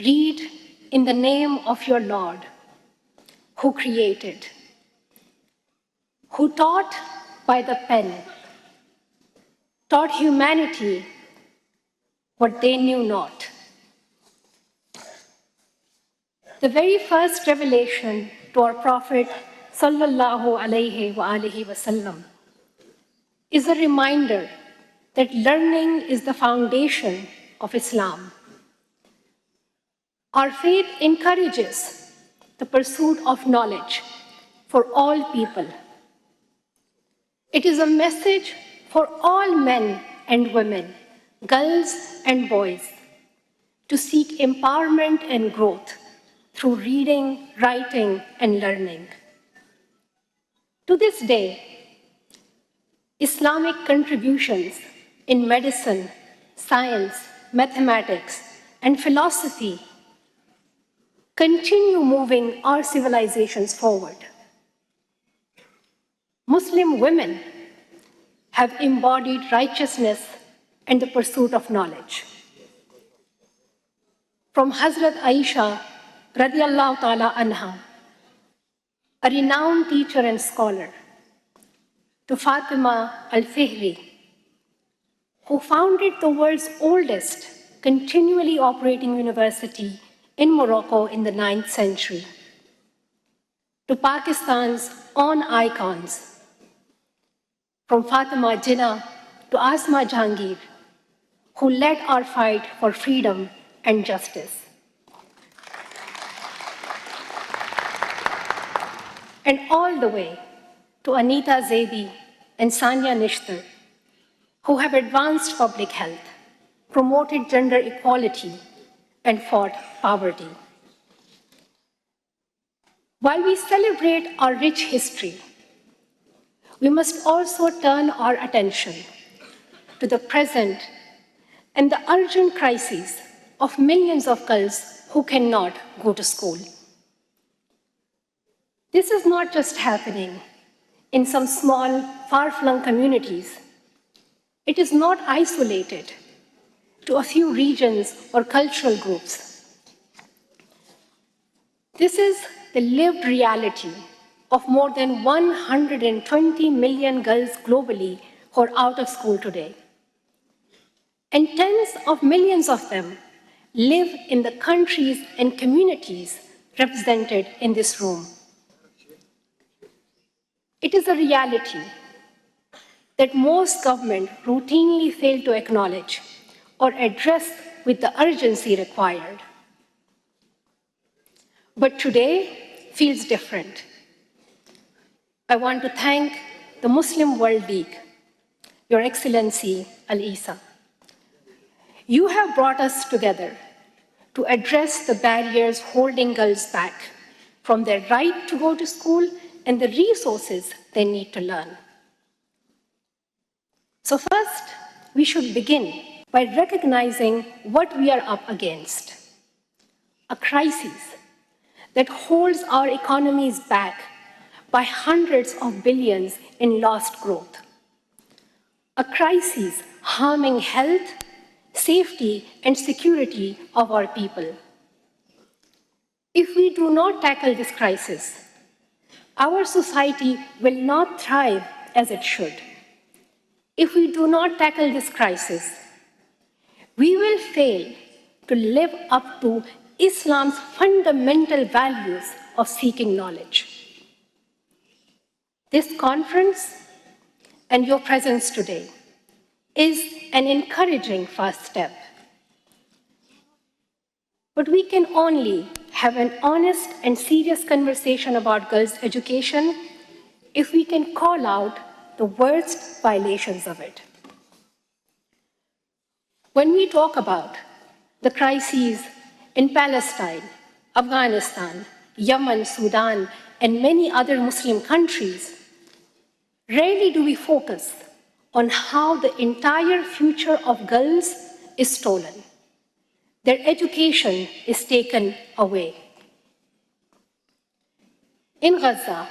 Read in the name of your Lord, who created, who taught by the pen, taught humanity what they knew not. The very first revelation to our Prophet sallallahu alaihi wasallam is a reminder that learning is the foundation of Islam. Our faith encourages the pursuit of knowledge for all people. It is a message for all men and women, girls and boys, to seek empowerment and growth through reading, writing, and learning. To this day, Islamic contributions in medicine, science, mathematics, and philosophy continue moving our civilizations forward. Muslim women have embodied righteousness and the pursuit of knowledge. From Hazrat Aisha radiallahu ta'ala anha, a renowned teacher and scholar, to Fatima al-Fihri, who founded the world's oldest continually operating university in Morocco in the 9th century, to Pakistan's own icons, from Fatima Jinnah to Asma Jahangir, who led our fight for freedom and justice. And all the way to Anita Zaidi and Sania Nishtar, who have advanced public health, promoted gender equality, and fought poverty. While we celebrate our rich history, we must also turn our attention to the present and the urgent crises of millions of girls who cannot go to school. This is not just happening in some small, far-flung communities. It is not isolated to a few regions or cultural groups. This is the lived reality of more than 120 million girls globally who are out of school today. And tens of millions of them live in the countries and communities represented in this room. It is a reality that most governments routinely fail to acknowledge or address with the urgency required. But today feels different. I want to thank the Muslim World League, Your Excellency Al-Isa. You have brought us together to address the barriers holding girls back from their right to go to school and the resources they need to learn. So first, we should begin by recognizing what we are up against: a crisis that holds our economies back by hundreds of billions in lost growth. A crisis harming health, safety, and security of our people. If we do not tackle this crisis, our society will not thrive as it should. If we do not tackle this crisis, we will fail to live up to Islam's fundamental values of seeking knowledge. This conference and your presence today is an encouraging first step. But we can only have an honest and serious conversation about girls' education if we can call out the worst violations of it. When we talk about the crises in Palestine, Afghanistan, Yemen, Sudan, and many other Muslim countries, rarely do we focus on how the entire future of girls is stolen. Their education is taken away. In Gaza,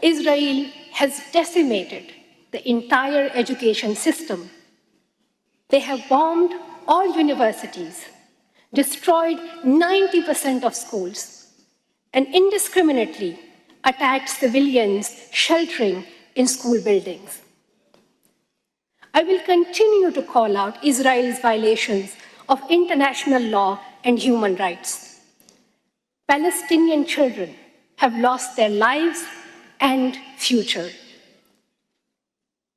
Israel has decimated the entire education system. They have bombed all universities, destroyed 90% of schools, and indiscriminately attacked civilians sheltering in school buildings. I will continue to call out Israel's violations of international law and human rights. Palestinian children have lost their lives and future.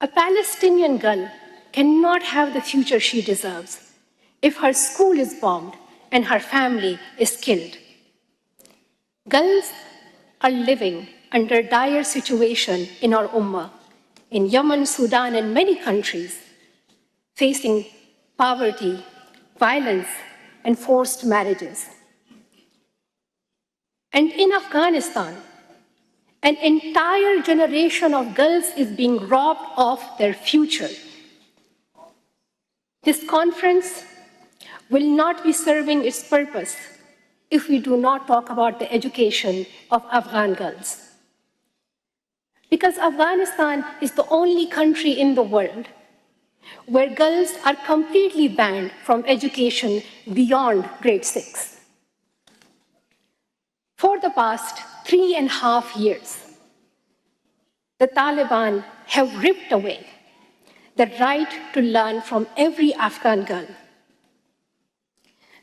A Palestinian girl cannot have the future she deserves if her school is bombed and her family is killed. Girls are living under dire situation in our ummah, in Yemen, Sudan, and many countries, facing poverty, violence, and forced marriages. And in Afghanistan, an entire generation of girls is being robbed of their future. This conference will not be serving its purpose if we do not talk about the education of Afghan girls. Because Afghanistan is the only country in the world where girls are completely banned from education beyond grade 6. For the past 3.5 years, the Taliban have ripped away the right to learn from every Afghan girl.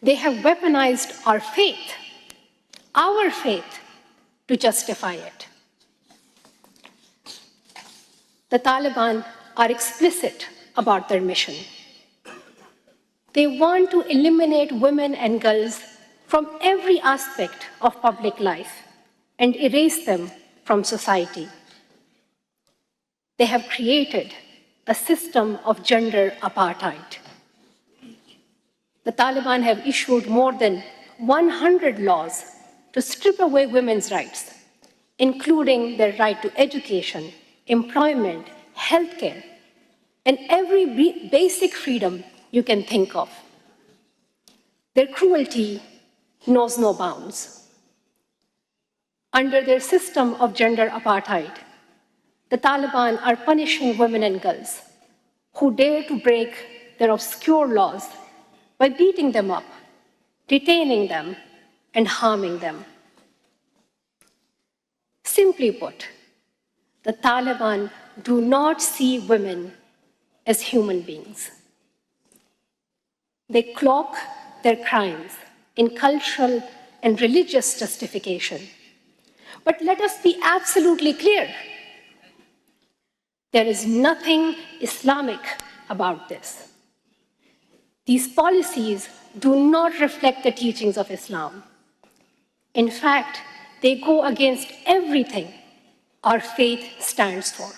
They have weaponized our faith, to justify it. The Taliban are explicit about their mission. They want to eliminate women and girls from every aspect of public life and erase them from society. They have created a system of gender apartheid. The Taliban have issued more than 100 laws to strip away women's rights, including their right to education, employment, healthcare, and every basic freedom you can think of. Their cruelty knows no bounds. Under their system of gender apartheid, the Taliban are punishing women and girls who dare to break their obscure laws by beating them up, detaining them, and harming them. Simply put, the Taliban do not see women as human beings. They cloak their crimes in cultural and religious justification. But let us be absolutely clear. There is nothing Islamic about this. These policies do not reflect the teachings of Islam. In fact, they go against everything our faith stands for.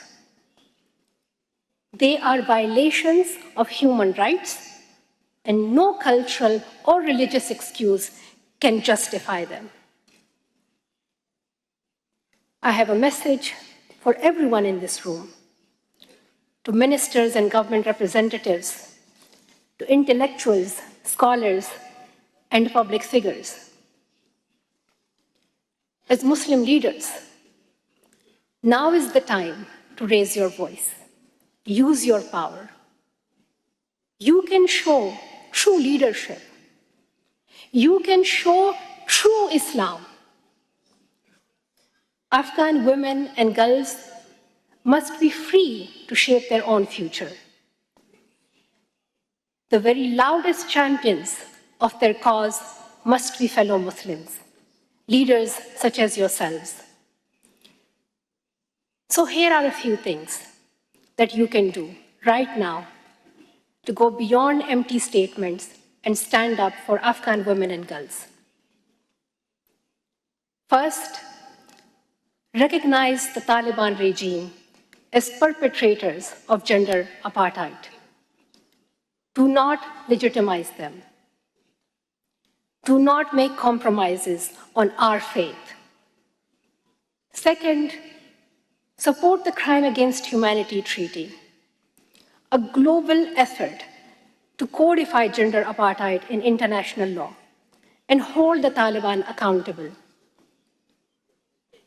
They are violations of human rights, and no cultural or religious excuse can justify them. I have a message for everyone in this room, to ministers and government representatives, to intellectuals, scholars, and public figures. As Muslim leaders, now is the time to raise your voice. Use your power. You can show true leadership. You can show true Islam. Afghan women and girls must be free to shape their own future. The very loudest champions of their cause must be fellow Muslims, leaders such as yourselves. So here are a few things that you can do right now to go beyond empty statements and stand up for Afghan women and girls. First, recognize the Taliban regime as perpetrators of gender apartheid. Do not legitimize them. Do not make compromises on our faith. Second, support the Crime Against Humanity Treaty, a global effort to codify gender apartheid in international law and hold the Taliban accountable.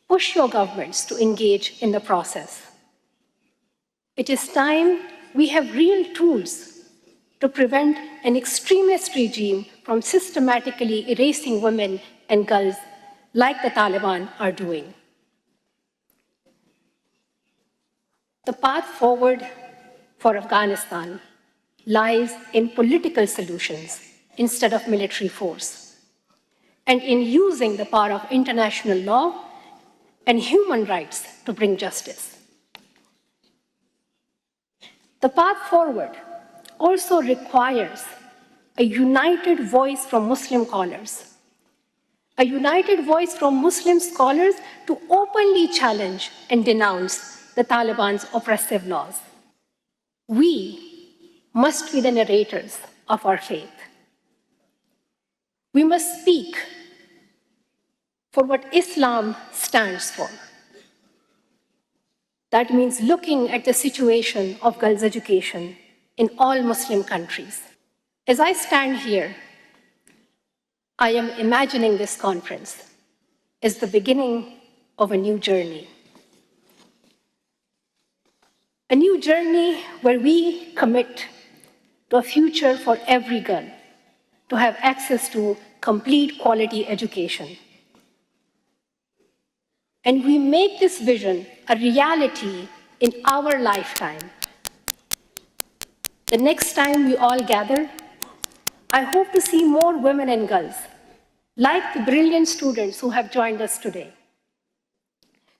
Push your governments to engage in the process. It is time we have real tools to prevent an extremist regime from systematically erasing women and girls like the Taliban are doing. The path forward for Afghanistan lies in political solutions instead of military force, and in using the power of international law and human rights to bring justice. The path forward also requires a united voice from Muslim scholars, a united voice from Muslim scholars to openly challenge and denounce the Taliban's oppressive laws. We must be the narrators of our faith. We must speak for what Islam stands for. That means looking at the situation of girls' education in all Muslim countries. As I stand here, I am imagining this conference as the beginning of a new journey. A new journey where we commit to a future for every girl to have access to complete quality education. And we make this vision a reality in our lifetime. The next time we all gather, I hope to see more women and girls, like the brilliant students who have joined us today,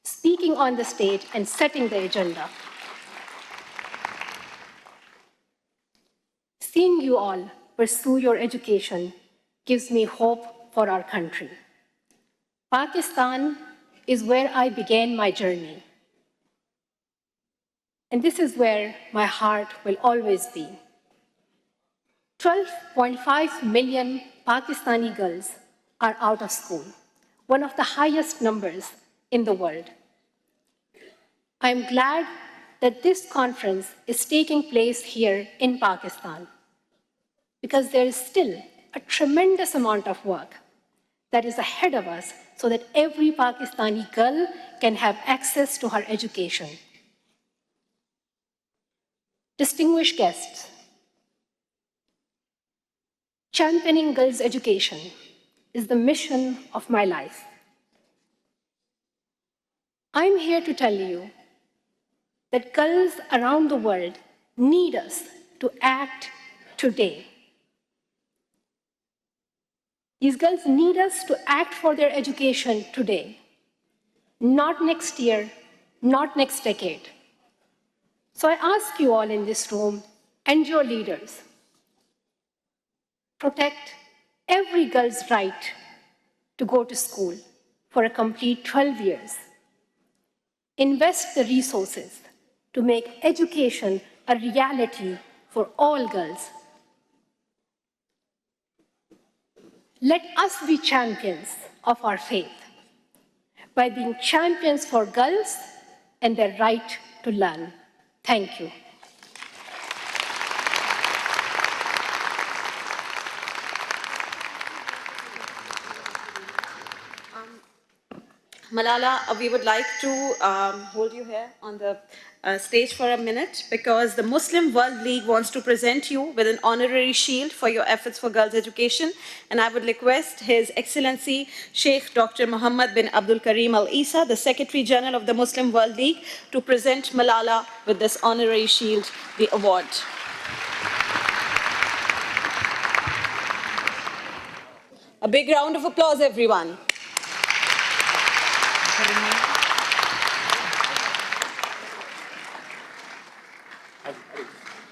speaking on the stage and setting the agenda. Seeing you all pursue your education gives me hope for our country. Pakistan is where I began my journey. And this is where my heart will always be. 12.5 million Pakistani girls are out of school, one of the highest numbers in the world. I am glad that this conference is taking place here in Pakistan, because there is still a tremendous amount of work that is ahead of us so that every Pakistani girl can have access to her education. Distinguished guests, championing girls' education is the mission of my life. I'm here to tell you that girls around the world need us to act today. These girls need us to act for their education today, not next year, not next decade. So I ask you all in this room and your leaders, protect every girl's right to go to school for a complete 12 years. Invest the resources to make education a reality for all girls. Let us be champions of our faith by being champions for girls and their right to learn. Thank you. Malala, we would like to hold you here on the stage for a minute, because the Muslim World League wants to present you with an honorary shield for your efforts for girls' education. And I would request His Excellency Sheikh Dr. Muhammad bin Abdul Karim Al Isa, the Secretary General of the Muslim World League, to present Malala with this honorary shield, the award. A big round of applause, everyone.